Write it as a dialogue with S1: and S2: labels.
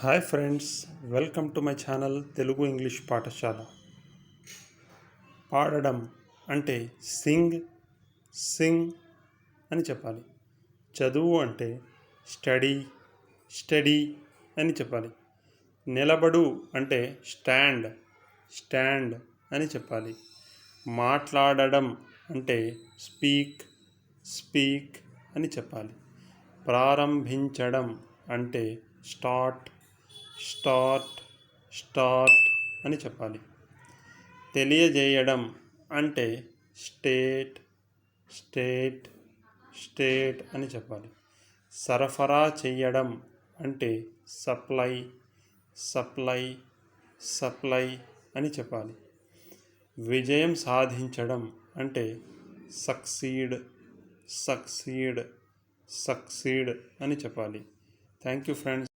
S1: Hi friends, welcome to my channel Telugu English పాఠశాల. పాడడం అంటే సింగ్ అని చెప్పాలి. చదువు అంటే స్టడీ అని చెప్పాలి. నిలబడు అంటే స్టాండ్ అని చెప్పాలి. మాట్లాడడం అంటే స్పీక్ అని చెప్పాలి. ప్రారంభించడం అంటే స్టార్ట్ అని చెప్పాలి. తెలియజేయడం అంటే స్టేట్ అని చెప్పాలి. సరఫరా చేయడం అంటే సప్లై అని చెప్పాలి. విజయం సాధించడం అంటే సక్సీడ్ అని చెప్పాలి. Thank you friends.